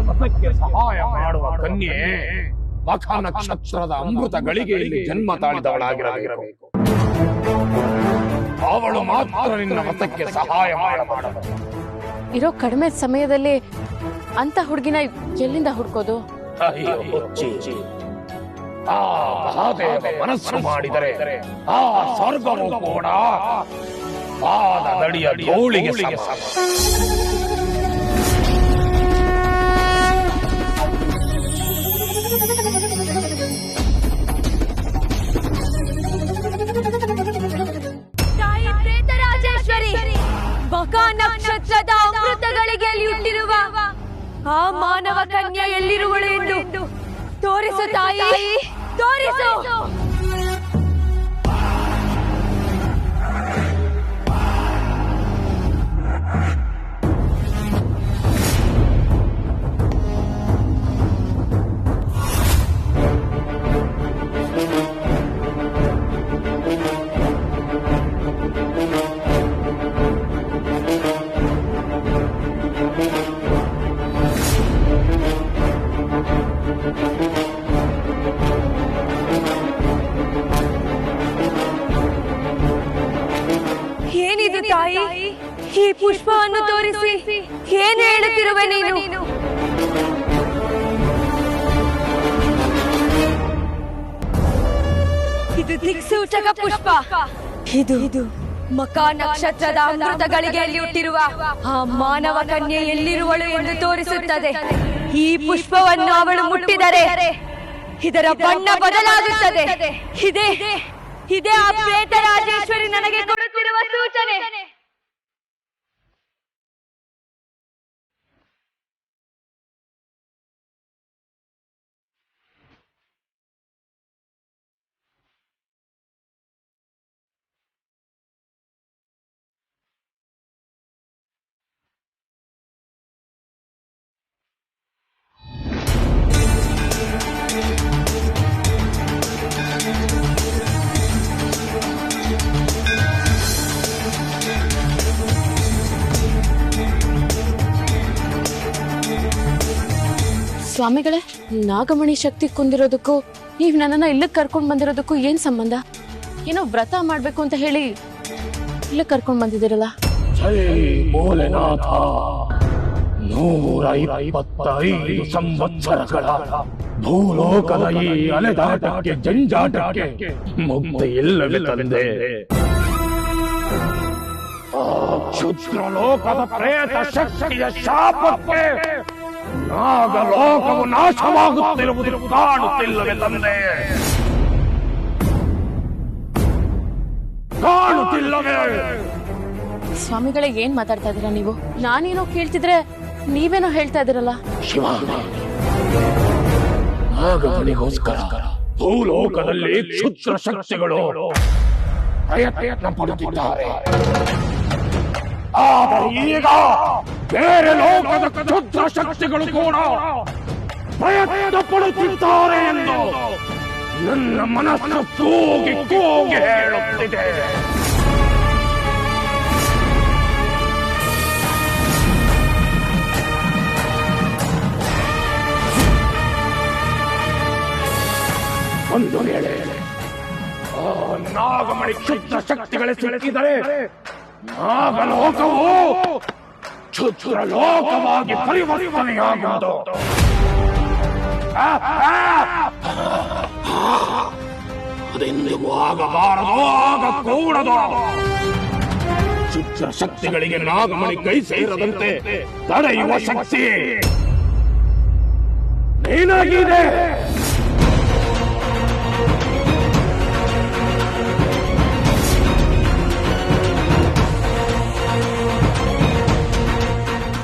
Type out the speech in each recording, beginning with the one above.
ವ್ರತಕ್ಕೆ ಸಹಾಯ ಮಾಡುವ ಕನ್ಯೆ ಮಖ ನಕ್ಷತ್ರದ ಅಮೃತ ಗಳಿಗೆಯಲ್ಲಿ ಜನ್ಮ ತಾಳಿದವಳಾಗಿರಬೇಕು. ಅವಳು ಮಾತ್ರ ನಿನ್ನ ವ್ರತಕ್ಕೆ ಸಹಾಯ ಮಾಡಬಾರದು. ಇರೋ ಕಡಿಮೆ ಸಮಯದಲ್ಲಿ ಅಂತ ಹುಡುಗಿನ ಎಲ್ಲಿಂದ ಹುಡ್ಕೋದು? ಅಯ್ಯೋ ಹುಚ್ಚಿ, ಆ ಮಹಾದೇವ ಮನಸ್ಸು ಮಾಡಿದರೆ ಆ ಸ್ವರ್ಗವು ಕೂಡ ಪಾದದಡಿಯ ಧೂಳಿಗೆ ಸಮ. ತಾಯಿ ಪ್ರೇತರಾಜೇಶ್ವರಿ, ಮಖ ನಕ್ಷತ್ರದ ಅಮೃತಗಳಿಗೆ ಹುಟ್ಟಿರುವ ಆ ಮಾನವ ಕನ್ಯೆ ಎಲ್ಲಿರುವಳು ಎಂದು ತೋರಿಸು ತಾಯಿ, ತೋರಿಸು. ಏನಿದು ತಾಯಿ? ಈ ಪುಷ್ಪವನ್ನು ತೋರಿಸಿ ಏನು ಹೇಳುತ್ತಿರುವೆ ನೀನು? ಇದು ದಿಕ್ಸೂಚಕ ಪುಷ್ಪ. ಇದು ಮಖ ನಕ್ಷತ್ರದ ಅಮೃತಗಳಿಗೆ ಹುಟ್ಟಿರುವ ಆ ಮಾನವ ಕನ್ಯೆ ಎಲ್ಲಿರುವಳು ಎಂದು ತೋರಿಸುತ್ತದೆ. ಈ ಪುಷ್ಪವನ್ನು ಅವಳು ಮುಟ್ಟಿದರೆ ಇದರ ಬಣ್ಣ ಬದಲಾಗುತ್ತದೆ. ಇದೇ ಆ ಪ್ರೇತರಾಜೇಶ್ವರಿ ನನಗೆ ಕೊಡುತ್ತಿರುವ ಸೂಚನೆ. ಸ್ವಾಮಿಗಳೇ, ನಾಗಮಣಿ ಶಕ್ತಿ ಕುಂದಿರೋದಕ್ಕೂ ನೀವ್ ನನ್ನನ್ನ ಇಲ್ಲಕ್ ಕರ್ಕೊಂಡ್ ಬಂದಿರೋದಕ್ಕೂ ಏನ್ ಸಂಬಂಧ? ಏನೋ ವ್ರತ ಮಾಡ್ಬೇಕು ಅಂತ ಹೇಳಿ ಇಲ್ಲಕ್ ಕರ್ಕೊಂಡ್ ಬಂದಿದ್ದೀರಲ್ಲ? ಜೈ ಭೋಲೆನಾಥ. 125 ಸಂವತ್ಸರಗಳ ಭೂಲೋಕದ ಈ ಅಲೆದಾಟಕ್ಕೆ ಜಂಜಾಟಕ್ಕೆ ಮುಕ್ತಿ ಇಲ್ಲವೇ ತಂದೆ. ಕ್ಷುದ್ರಲೋಕದ ಪ್ರೇತ ಶಕ್ತಿಯ ಶಾಪಕ್ಕೆ ನಾಗಲೋಕವು ನಾಶವಾಗುತ್ತಿರುವುದು ಕಾಣುತ್ತಿಲ್ಲವೇ ತಂದೆ? ಕಾಣುತ್ತಿಲ್ಲವೇ? ಸ್ವಾಮಿಗಳೇ, ಏನ್ ಮಾತಾಡ್ತಾ ಇದೀರಾ ನೀವು? ನಾನೇನೋ ಕೇಳ್ತಿದ್ರೆ ನೀವೇನೋ ಹೇಳ್ತಾ ಇದ್ದೀರಲ್ಲ? ಶಿವ, ನಾಗಮಣಿಗೋಸ್ಕರ ಭೂಲೋಕದಲ್ಲಿ ಕ್ಷುದ್ರ ಶಕ್ತಿಗಳು ಪ್ರಯತ್ನ ಪಡುತ್ತಿದ್ದಾರೆ. ಆದರೆ ಈಗ ಬೇರೆ ಲೋಕದ ಕ್ಷುದ್ರ ಶಕ್ತಿಗಳು ಕೂಡ ಪ್ರಯತ್ನ ಪಡುತ್ತಿದ್ದಾರೆ ಎಂದು ನನ್ನ ಮನಸ್ಸು ಕೂಗಿ ಕೂಗಿ ಹೇಳುತ್ತಿದೆ. ಒಂದು ವೇಳೆ ನಾಗಮಣಿ ಕ್ಷುದ್ರ ಶಕ್ತಿಗಳೇ ಸಿಲುಕಿದರೆ ನಾಗಲೋಕವು ಕ್ಷುದ್ರ ಲೋಕವಾಗಿ ಪರಿವರ್ತನೆಯಾಗುವುದು. ಅದೆಂದಿಗೂ ಆಗಬಾರದು, ಆಗಕೂಡದು. ಕ್ಷುದ್ರ ಶಕ್ತಿಗಳಿಗೆ ನಾಗಮಣಿ ಕೈ ಸೇರದಂತೆ ತಡೆಯುವ ಶಕ್ತಿ ಏನಾಗಿದೆ?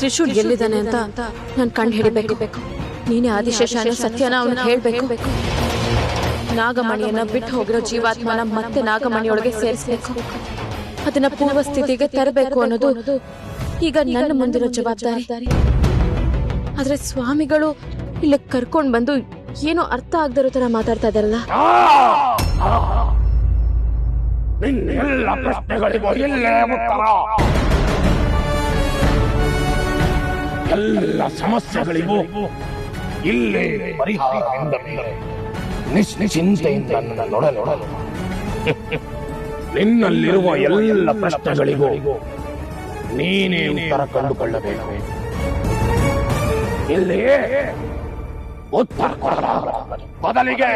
ತ್ರಿಶೂಲ್ ಎಲ್ಲಿದ್ದಾನೆ ಅಂತ ನಾನು ಕಂಡು ಹಿಡಿಬೇಕು. ನೀನೇ ಆದಿಶೇಷನ ಸತ್ಯನ ಅವನಿಗೆ ಹೇಳ್ಬೇಕು. ನಾಗಮಣಿಯನ್ನ ಬಿಟ್ಟು ಹೋಗಿರೋ ಜೀವಾತ್ಮನ ಮತ್ತೆ ನಾಗಮಣಿಯೊಳಗೆ ಸೇರಿಸಬೇಕು. ಅದನ್ನ ಪೂರ್ವ ಸ್ಥಿತಿಗೆ ತರಬೇಕು ಅನ್ನೋದು ಈಗ ನನ್ನ ಮುಂದಿರೋ ಜವಾಬ್ದಾರಿ. ಆದ್ರೆ ಸ್ವಾಮಿಗಳು ಇಲ್ಲಿ ಕರ್ಕೊಂಡ್ ಬಂದು ಏನೋ ಅರ್ಥ ಆಗದಿರೋ ತರ ಮಾತಾಡ್ತಾ ಇದಾರಲ್ಲ. ಎಲ್ಲ ಪ್ರಶ್ನೆಗಳಿಗೂ ಇಲ್ಲೇ ಉತ್ತರ. ಎಲ್ಲ ಸಮಸ್ಯೆಗಳಿಗೂ ಇಲ್ಲೇ ಪರಿಹಾರವೆಂದರೆ ನಿಶ್ಚಿಂತೆಯಿಂದ ನನ್ನ ನೋಡಲು ನಿನ್ನಲ್ಲಿರುವ ಎಲ್ಲ ಪ್ರಶ್ನೆಗಳಿಗೂ ನೀನೇ ಉತ್ತರ ಕಂಡುಕೊಳ್ಳಬೇಕು. ಇಲ್ಲಿ ಉತ್ತರ ಕೊಡಲಾಗದು, ಬದಲಿಗೆ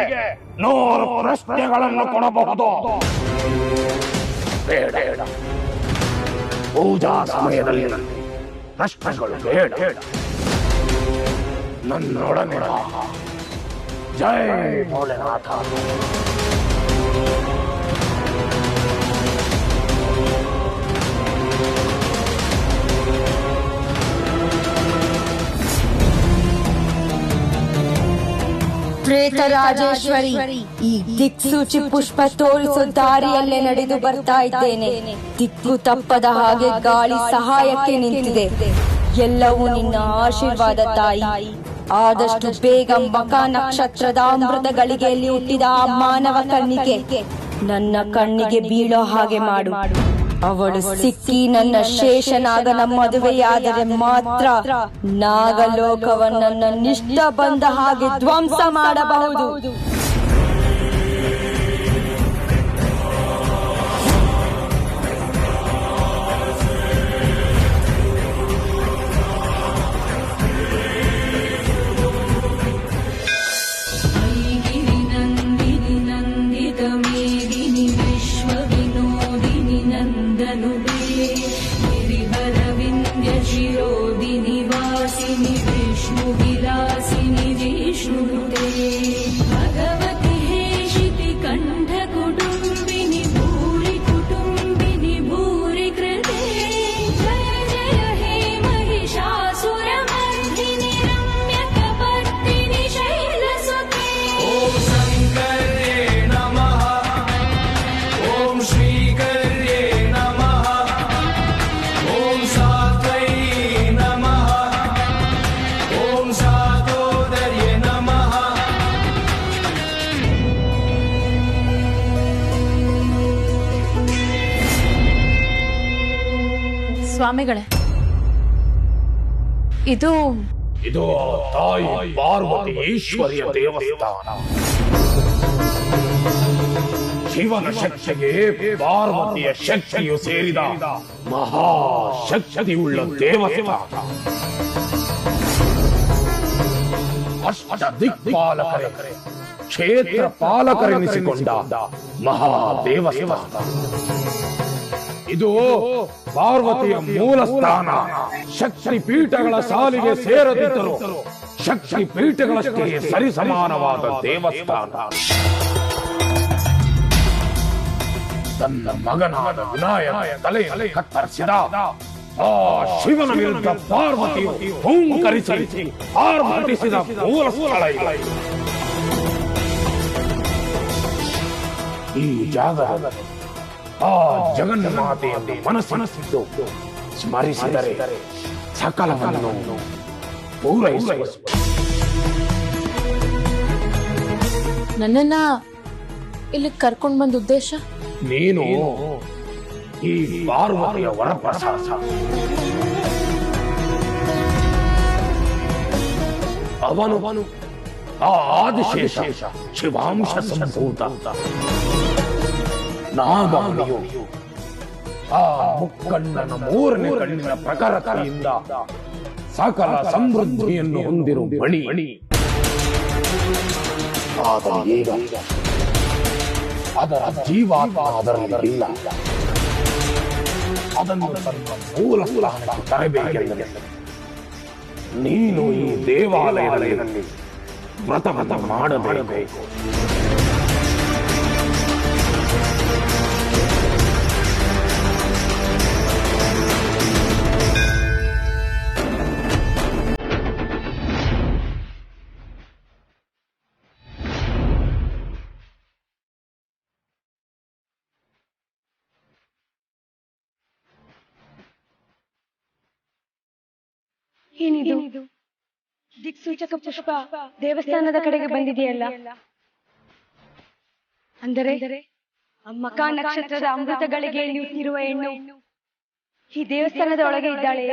100 ಪ್ರಶ್ನೆಗಳನ್ನು ಕೊಡಬಹುದು. ಬೇಡ, ಪೂಜಾ ಸಮಯದಲ್ಲಿ ಪ್ರಶ್ನೆಗಳು ಬೇಡ. ನನ್ನೊಡನೆ ಜೈ ಭೋಲೆನಾಥ. ಪ್ರೇತರಾಜೇಶ್ವರಿ, ಈ ದಿಕ್ಸೂಚಿ ಪುಷ್ಪ ತೋರಿಸೋ ದಾರಿಯಲ್ಲೇ ನಡೆದು ಬರ್ತಾ ಇದ್ದೇನೆ. ದಿಕ್ಕು ತಪ್ಪದ ಹಾಗೆ ಗಾಳಿ ಸಹಾಯಕ್ಕೆ ನಿಂತಿದೆ. ಎಲ್ಲವೂ ನಿನ್ನ ಆಶೀರ್ವಾದ ತಾಯಿ. ಆದಷ್ಟು ಬೇಗ ಮಕಾ ನಕ್ಷತ್ರದ ಅಮೃತ ಗಳಿಗೆಯಲ್ಲಿ ಹುಟ್ಟಿದ ಆ ಮಾನವ ಕಣ್ಣಿಗೆ ನನ್ನ ಕಣ್ಣಿಗೆ ಬೀಳೋ ಹಾಗೆ ಮಾಡು. ಅವಳು ಸಿಕ್ಕಿ ನನ್ನ ಶೇಷನಾಗನ ಮದುವೆಯಾದರೆ ಮಾತ್ರ ನಾಗಲೋಕವನ್ನ ನಿಷ್ಠ ಬಂದ ಹಾಗೆ ಧ್ವಂಸ ಮಾಡಬಹುದು. ಸ್ವಾಮಿಗಳೇ, ಇದು ತಾಯಿ ಪಾರ್ವತಿ ಈಶ್ವರಿಯ ದೇವಸ್ಥಾನ. ಶಿವನ ಶಕ್ತಿಗೆ ಪಾರ್ವತಿಯ ಶಕ್ತಿಯು ಸೇರಿದ ಮಹಾಶಕ್ತಿಯುಳ್ಳ ದೇವಸ್ಥಾನ. ಅಷ್ಟ ದಿಕ್ಪಾಲಕರೇ ಕ್ಷೇತ್ರ ಪಾಲಕರೆನಿಸಿಕೊಂಡ ಮಹಾ ದೇವಸ್ಥಾನ. ಇದು ಪಾರ್ವತಿಯ ಮೂಲ ಸ್ಥಾನ. ಶಕ್ತಿ ಪೀಠಗಳ ಸಾಲಿಗೆ ಸೇರದಿದ್ದರು ಶಕ್ತಿ ಪೀಠಗಳಷ್ಟೇ ಸರಿಸಮಾನವಾದ ದೇವಸ್ಥಾನ. ತನ್ನ ಮಗನಾದ ವಿನಾಯಕ ತಲೆಯಲ್ಲಿ ಕತ್ತರಿಸಿದ ಆ ಶಿವನ ವಿರುದ್ಧ ಪಾರ್ವತಿಯು ಹುಂಕರಿಸಿ ಆರ್ಭಟಿಸಿದ ಮೂಲ ಸ್ಥಳ ಇದು. ಈ ಜಾಗ ಆ ಜಗನ್ಮಾತೆಯಲ್ಲಿ ಮನಸ್ಸಿಟ್ಟು ಸ್ಮರಿಸಿದರೆ ಸಕಲವನ್ನು ಪೂರೈಸುವ. ನನ್ನನ್ನ ಇಲ್ಲಿ ಕರ್ಕೊಂಡು ಬಂದ ಉದ್ದೇಶ, ನೀನು ಈ ಪಾರ್ವತಿಯ ವರಪ್ರಸಾದ. ಅವನು ಆ ಆದಿಶೇಷ ಶಿವಾಂಶ ಸಂಭೂತ. ನಾಗಮಣಿಯು ಆ ಮುಕ್ಕಣ್ಣನ 3ನೇ ಕಣ್ಣಿನ ಪ್ರಖರತೆಯಿಂದ ಸಕಲ ಸಮೃದ್ಧಿಯನ್ನು ಹೊಂದಿರುವ ಮಣಿ. ಆದರೆ ಈಗ ಅದರ ಜೀವಾತ್ಮ ಅದರಲ್ಲಿ ಇಲ್ಲ. ಅದನ್ನು ತನ್ನ ಮೂಲ ಸ್ಥಾನಕ್ಕೆ ತರಬೇಕೆಂದರೆ ನೀನು ಈ ದೇವಾಲಯದಲ್ಲಿ ವ್ರತ ಮಾಡಬೇಕು. ಏನಿದು ದಿಕ್ಸೂಚಕ ಪುಷ್ಪ ದೇವಸ್ಥಾನದ ಕಡೆಗೆ ಬಂದಿದೆಯಲ್ಲ? ಅಂದರೆ ಮಕಾ ನಕ್ಷತ್ರದ ಅಮೃತ ಗಳಿಗೆಯಲ್ಲಿ ಹುಟ್ಟಿರುವ ಹೆಣ್ಣು ಈ ದೇವಸ್ಥಾನದ ಒಳಗೆ ಇದ್ದಾಳೆ.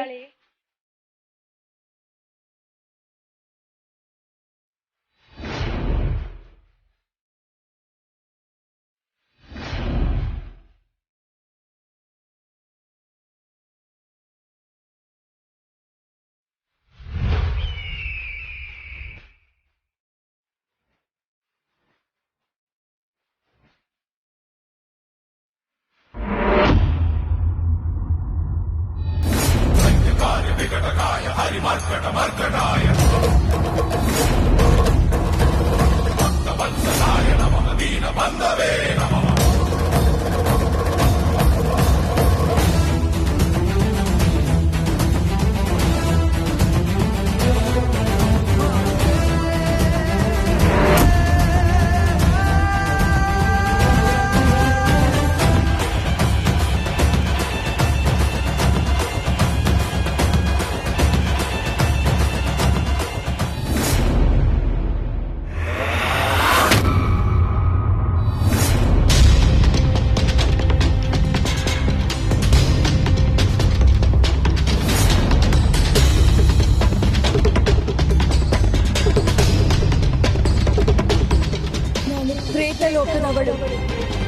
ಪ್ರೇತಲೋಕದವಳು.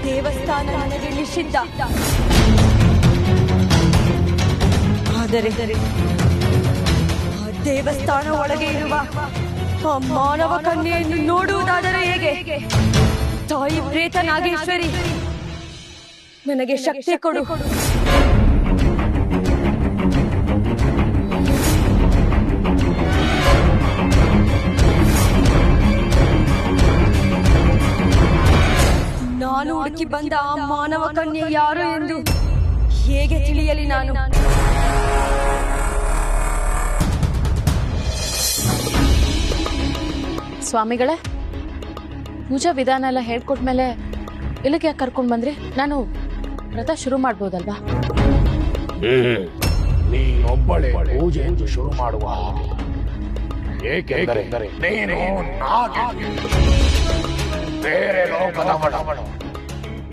ದೇವಸ್ಥಾನ ನನಗೆ ನಿಷಿದ್ಧ. ಆದರೆ ಆ ದೇವಸ್ಥಾನ ಒಳಗೆ ಇರುವ ಆ ಮಾನವ ಕನ್ಯೆಯನ್ನು ನೋಡುವುದಾದರೆ ಹೇಗೆ? ತಾಯಿ ಪ್ರೇತ ನಾಗೇಶ್ವರಿ, ನನಗೆ ಶಕ್ತಿ ಕೊಡು. ನಾನು ಹುಡುಕಿ ಬಂದ ಆ ಮಾನವ ಕನ್ಯೆ ಯಾರು ಎಂದು ಹೇಗೆ ತಿಳಿಯಲಿ ನಾನು? ಸ್ವಾಮಿಗಳೇ, ಪೂಜಾ ವಿಧಾನ ಎಲ್ಲ ಹೇಳ್ಕೊಟ್ಮೇಲೆ ಇಲ್ಲಿಗೆ ಯಾಕೆ ಕರ್ಕೊಂಡು ಬಂದ್ರಿ? ನಾನು ವ್ರತ ಶುರು ಮಾಡ್ಬೋದಲ್ವಾ? ನೀನೊಬ್ಬಳೆ ಪೂಜೆ ಎಂದು ಶುರು ಮಾಡುವ. ಏಕೆಂದರೆ ನೀನು ಬೇರೆ ಲೋಕದವಳು.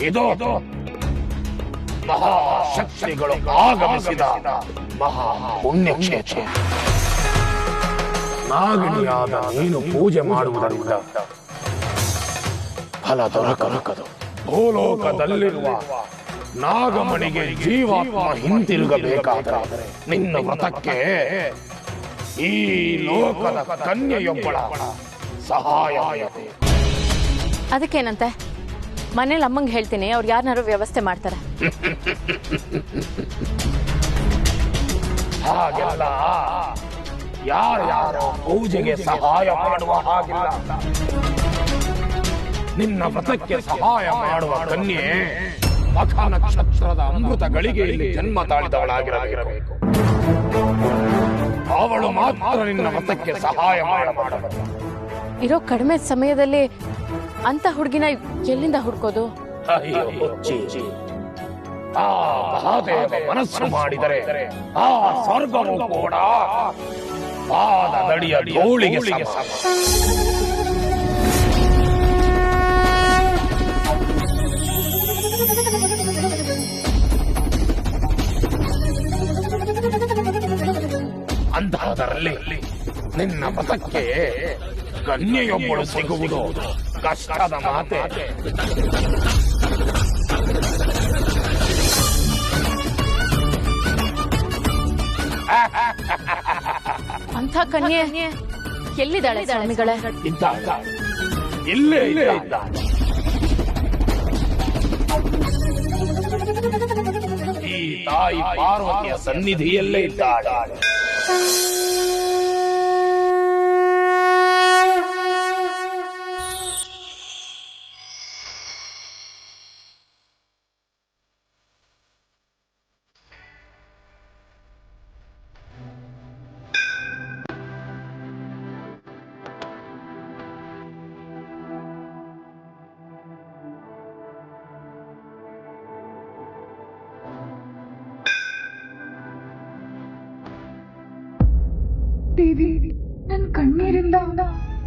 ಇದು ಮಹಾಶಕ್ತಿಗಳು ಆಗಮಿಸಿದ ಮಹಾ ಪುಣ್ಯಕ್ಷೇತ್ರ. ನಾಗಿಣಿಯಾದ ನೀನು ಪೂಜೆ ಮಾಡುವುದರಿಂದ ಫಲ ದೊರಕದು. ಭೂಲೋಕದಲ್ಲಿರುವ ನಾಗಮಣಿಗೆ ಜೀವಾತ್ಮ ಹಿಂತಿರುಗಬೇಕಾದರೆ ನಿನ್ನ ವ್ರತಕ್ಕೆ ಈ ಲೋಕದ ಕನ್ಯೆಯೊಬ್ಬಳ ಸಹಾಯ. ಅದಕ್ಕೇನಂತೆ? ಮನೇಲಿ ಅಮ್ಮಂಗೆ ಹೇಳ್ತೀನಿ, ಅವ್ರು ಯಾರನ್ನಾರು ವ್ಯವಸ್ಥೆ ಮಾಡ್ತಾರೆ. ಹಾಗೆಲ್ಲ ಯಾರ್ಯಾರೋ ಪೂಜೆಗೆ ಸಹಾಯ ಮಾಡುವ ಹಾಗಿಲ್ಲ. ನಿನ್ನ ವ್ರತಕ್ಕೆ ಸಹಾಯ ಮಾಡುವ ಕನ್ಯೆ ಮಖ ನಕ್ಷತ್ರದ ಅಮೃತ ಗಳಿಗೆಯಲ್ಲಿ ಜನ್ಮ ತಾಳಿದವಳಾಗಿರಬೇಕು. ಅವಳು ಮಾತ್ರ ನಿನ್ನ ವ್ರತಕ್ಕೆ ಸಹಾಯ ಮಾಡಬಾರದು. ಇರೋ ಕಡಿಮೆ ಸಮಯದಲ್ಲಿ ಅಂತ ಹುಡುಗಿನ ಎಲ್ಲಿಂದ ಹುಡ್ಕೋದು? ಅಯ್ಯೋ ಆ ಮಹಾದೇವ ಮನಸ್ಸು ಮಾಡಿದರೆ ಆ ಸ್ವರ್ಗವು ಕೂಡ ಪಾದದಡಿಯ ಧೂಳಿಗೆ ಸಮ. ಅಂಥದರಲ್ಲಿ ನಿನ್ನ ಮತಕ್ಕೆ ಕನ್ಯೆಯೊಬ್ಬಳು ಸಿಗುವುದು ಕಷ್ಟದ ಮಾತೆ. ಅಂಥ ಕನ್ಯೆ ಎಲ್ಲಿದ್ದಾಳೆ ಸ್ವಾಮಿಗಳೇ? ಇಲ್ಲೇ ಇದ್ದ. ಈ ತಾಯಿ ಪಾರ್ವತಿಯ ಸನ್ನಿಧಿಯಲ್ಲೇ ಇದ್ದಾಳೆ. ದೇವಿ, ನನ್ ಕಣ್ಣೀರಿಂದ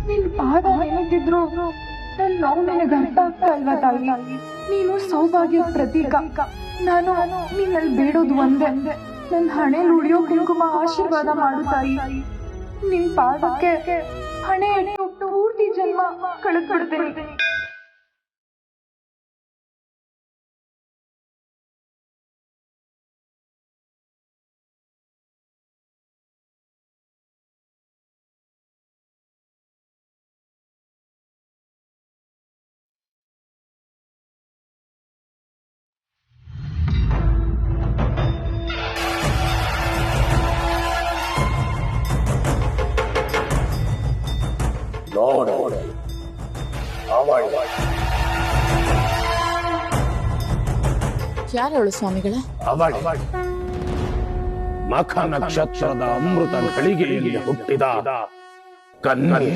ನಿನ್ ಪಾದ ಏನಿದ್ರು ನನ್ ನೋವು ನಿನಗೆ ಅರ್ಥ ಆಗ್ತಾ ಇಲ್ವಾ ತಾಯಿ? ನೀನು ಸೌಭಾಗ್ಯದ ಪ್ರತೀಕ. ನಾನು ನೀನಲ್ಲಿ ಬೇಡೋದು ಒಂದೇ, ನನ್ ಹಣೆಯಲ್ಲಿ ಉಳಿಯೋ ಕುಂಕುಮ ಆಶೀರ್ವಾದ ಮಾಡು ತಾಯಿ. ನಿನ್ ಪಾದಕ್ಕೆ ಹಣೆ ಇಟ್ಟು ಪೂರ್ತಿ ಜನ್ಮ ಕಳೆದ್ಬಿಡ್ತೀನಿ. ಯಾರವಳು ಸ್ವಾಮಿಗಳೇ? ಅವಳೆ ಮಖ ನಕ್ಷತ್ರದ ಅಮೃತ ಗಳಿಗೆಯಲ್ಲಿ ಹುಟ್ಟಿದ ಕನ್ಯೆ.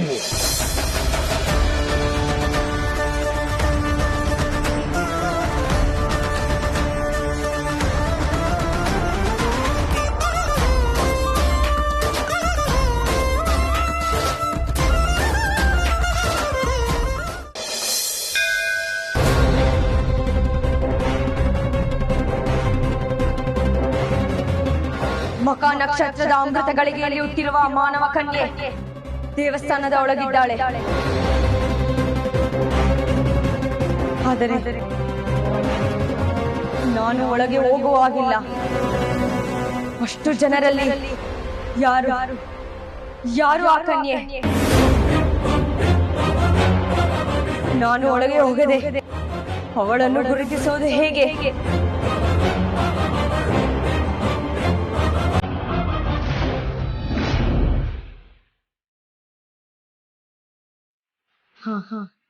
ಮಖ ನಕ್ಷತ್ರದ ಅಮೃತ ಗಳಿಗೆಯಲ್ಲಿ ಹುಟ್ಟಿರುವ ಮಾನವ ಕನ್ಯೆ ದೇವಸ್ಥಾನದ ಒಳಗಿದ್ದಾಳೆ. ಆದರೆ ನಾನು ಒಳಗೆ ಹೋಗುವಾಗಿಲ್ಲ. ಅಷ್ಟು ಜನರಲ್ಲಿ ಯಾರು ಯಾರು ಆ ಕನ್ಯೆ? ನಾನು ಒಳಗೆ ಹೋಗದೆ ಅವಳನ್ನು ಗುರುತಿಸುವುದು ಹೇಗೆ?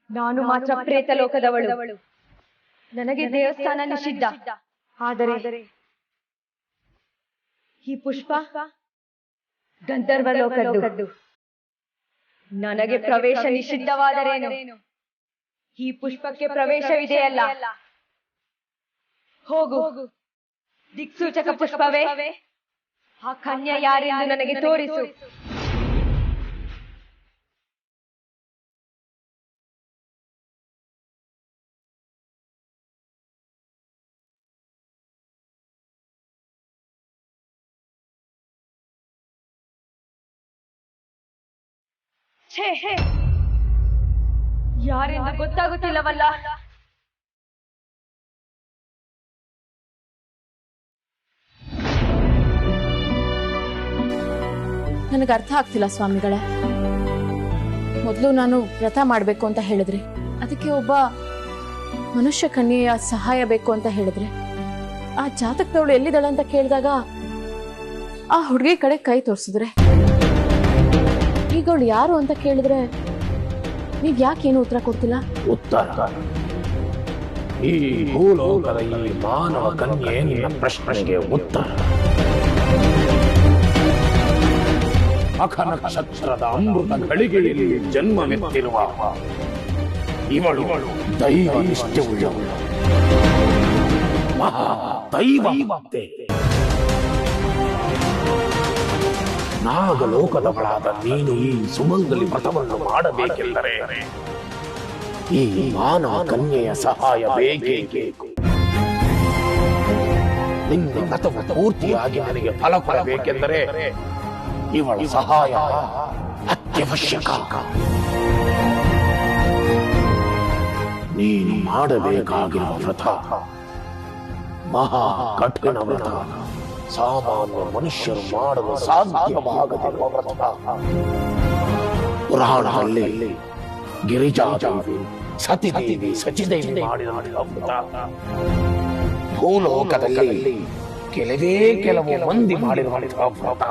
ನಾನು ಮಾತ್ರ ಪ್ರೇತ ಲೋಕದವಳು. ನನಗೆ ದೇವಸ್ಥಾನ ನಿಷಿದ್ಧ. ಆದರೆ ಈ ಪುಷ್ಪ ಗಂಧರ್ವ ಲೋಕದ್ದು. ನನಗೆ ಪ್ರವೇಶ ನಿಷಿದ್ಧವಾದರೇನು? ಈ ಪುಷ್ಪಕ್ಕೆ ಪ್ರವೇಶವಿದೆಯಲ್ಲ. ಹೋಗು, ದಿಕ್ಸೂಚಕ ಪುಷ್ಪವೇ, ಆ ಕನ್ಯೆ ಯಾರೆಂದು ನನಗೆ ತೋರಿಸು. ಯಾರೆಂದು ಗೊತ್ತಾಗುತ್ತಿಲ್ಲವಲ್ಲ. ನನಗೆ ಅರ್ಥ ಆಗ್ತಿಲ್ಲ ಸ್ವಾಮಿಗಳೇ. ಮೊದಲು ನಾನು ವ್ರತ ಮಾಡಬೇಕು ಅಂತ ಹೇಳಿದ್ರಿ, ಅದಕ್ಕೆ ಒಬ್ಬ ಮನುಷ್ಯ ಕನ್ಯೆಯ ಸಹಾಯ ಬೇಕು ಅಂತ ಹೇಳಿದ್ರಿ. ಆ ಜಾತಕದವಳು ಎಲ್ಲಿದ್ದಾಳೆ ಅಂತ ಕೇಳಿದಾಗ ಆ ಹುಡುಗಿ ಕಡೆ ಕೈ ತೋರಿಸಿದ್ರೆ, ಈಗ ಅವಳು ಯಾರು ಅಂತ ಕೇಳಿದ್ರೆ ನೀವ್ ಯಾಕೇನು ಉತ್ತರ ಕೊಡ್ತಿಲ್ಲ? ಉತ್ತರ ಈ ಭೂಲೋಕದ ಈ ಮಾನವ ಕನ್ಯೆ ನಿನ್ನ ಪ್ರಶ್ನೆಗೆ ಉತ್ತರ. ಮಖ ನಕ್ಷತ್ರದ ಅಮೃತ ಗಳಿಗೆಯಲ್ಲಿ ಜನ್ಮವೆತ್ತಿರುವ ಇವಳು ದೈವ ನಿಷ್ಠೆಯುಳ್ಳವಳು, ಮಹಾ ದೈವತೆ. ನಾಗಲೋಕದವಳಾದ ನೀನು ಈ ಸುಮಂಗಲಿ ವ್ರತವನ್ನು ಮಾಡಬೇಕೆಂದರೆ ಈ ಮಾನವ ಕನ್ಯೆಯ ಸಹಾಯ ಬೇಕೇ ಬೇಕು. ನಿನ್ನ ವ್ರತವು ಪೂರ್ತಿಯಾಗಿ ನನಗೆ ಫಲ ಕೊಡಬೇಕೆಂದರೆ ಇವಳ ಸಹಾಯ ಅತ್ಯವಶ್ಯಕ. ನೀನು ಮಾಡಬೇಕಾಗಿರುವ ವ್ರತ ಮಹಾ ಕಠಿಣ ವ್ರತ, ಸಾಮಾನ್ಯ ಮನುಷ್ಯರು ಮಾಡಲು ಸಾಧ್ಯವಾಗದಿರುವ ವ್ರತ. ಪುರಾಣದಲ್ಲಿ ಗಿರಿಜಾದೇವಿ, ಸತಿದೇವಿ, ಸಚಿದೇವಿ ಮಾಡಿದ ವ್ರತ. ಭೂಲೋಕದಲ್ಲಿ ಕೆಲವು ಮಂದಿ ಮಾಡಿರುವಂತಹ ವ್ರತ.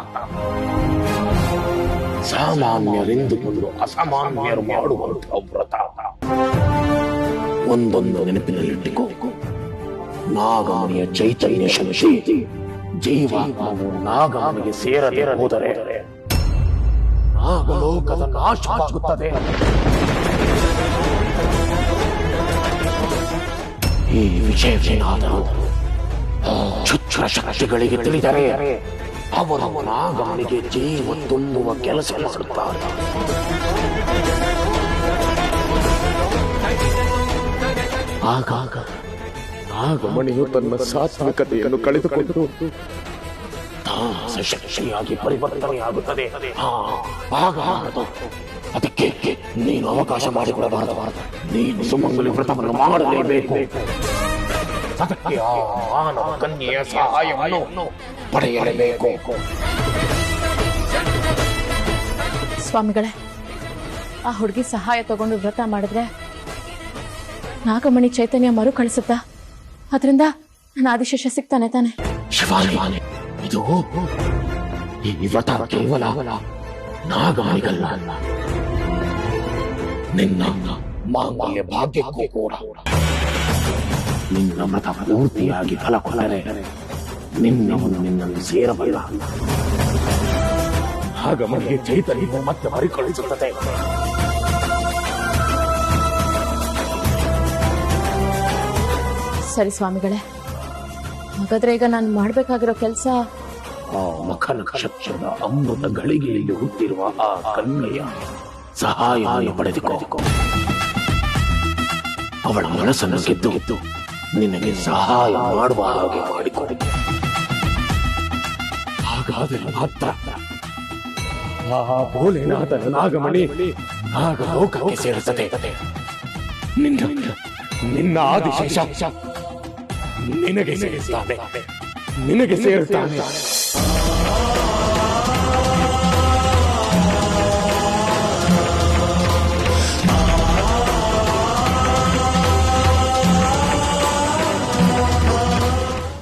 ಸಾಮಾನ್ಯರೆಂದುಕೊಂಡು ಅಸಾಮಾನ್ಯರು ಮಾಡುವಂತಹ ವ್ರತ. ಒಂದೊಂದು ನೆನಪಿನಲ್ಲಿಟ್ಟುಕೋ. ನಾಗಮಣಿಯ ಚೈತನ್ಯ ಶಕ್ತಿ ಜೀವಾತ್ಮವು ನಾಗಮಣಿಗೆ ಸೇರದೆ ಹೋದರೆ ನಾಗಲೋಕದ ನಾಶವಾಗುತ್ತದೆ. ಈ ವಿಷಯವೇನಾದರೂ ಕ್ಷುದ್ರ ಶಕ್ತಿಗಳಿಗೆ ತಿಳಿದರೆ ಅವರು ನಾಗಮಣಿಗೆ ಜೀವ ತುಂಬುವ ಕೆಲಸ ಮಾಡುತ್ತಾರೆ. ಆಗಾಗ ನಾಗಮಣಿಯು ತನ್ನ ಸಾತ್ವಿಕತೆಯನ್ನು ಕಳೆದುಕೊಂಡು ತಾಮಸ ಶಕ್ತಿಯಾಗಿ ಪರಿವರ್ತನೆಯಾಗುತ್ತದೆ. ಅದಕ್ಕೆ ನೀನು ಅವಕಾಶ ಮಾಡಿಕೊಡಬಾರದು. ನೀನು ಸುಮಂಗಲಿ ವ್ರತವನ್ನು ಮಾಡಲೇಬೇಕು. ಅದಕ್ಕೆ ಆ ಮಾನವ ಕನ್ಯೆಯ ಸಹಾಯವನ್ನು ಪಡೆಯಲೇಬೇಕು. ಸ್ವಾಮಿಗಳೇ, ಆ ಹುಡುಗಿ ಸಹಾಯ ತಗೊಂಡು ವ್ರತ ಮಾಡಿದ್ರೆ ನಾಗಮಣಿ ಚೈತನ್ಯ ಮರು ಕಳಿಸುತ್ತಾ? ಅದರಿಂದ ನನ್ನ ಆದಿಶೇಷ ಸಿಗ್ತಾನೆ ತಾನೆ? ಶಿವಾನಿ, ಇದು ಈ ವ್ರತ ಕೇವಲ ನಾಗಮಣಿಗಲ್ಲ, ನಿನ್ನ ಮಾಂಗಲ್ಯ ಭಾಗ್ಯಕ್ಕೂ ಕೂಡ. ನಿನ್ನ ಮತ ಪೂರ್ತಿಯಾಗಿ ಫಲ ಕೊಟ್ಟರೆ ನಿನ್ನನ್ನು ಸೇರಬಲ್ಲ. ಆಗ ಮನೆಗೆ ಚೈತನ್ಯ ಮತ್ತೆ ಮರಿಕಳಿಸುತ್ತದೆ. ಸರಿ ಸ್ವಾಮಿಗಳೇ, ಹಾಗಾದ್ರೆ ಈಗ ನಾನು ಮಾಡ್ಬೇಕಾಗಿರೋ ಕೆಲಸ ಆ ಮಖ ನಕ್ಷತ್ರದ ಅಮೃತ ಗಳಿಗೆಯಲ್ಲಿ ಹುಟ್ಟಿರುವ ಆ ಕನ್ಯೆಯ ಸಹಾಯವನ್ನು ಪಡೆದುಕೋ. ಅವಳ ಮನಸ್ಸನ್ನು ಗೆದ್ದು ನಿನಗೆ ಸಹಾಯ ಮಾಡುವ ಹಾಗೆ ಮಾಡಿಕೊಡು. ಹಾಗಾದರೆ ಮಾತ್ರ ಆ ಭೋಲೆನಾಥನ ನಾಗಮಣಿ ನಾಗಲೋಕಕ್ಕೆ ಸೇರುತ್ತದೆ. ನಿನ್ನ ಆದಿಶೇಷ ನಿನಗೆ ಸೇರುತ್ತಾನೆ.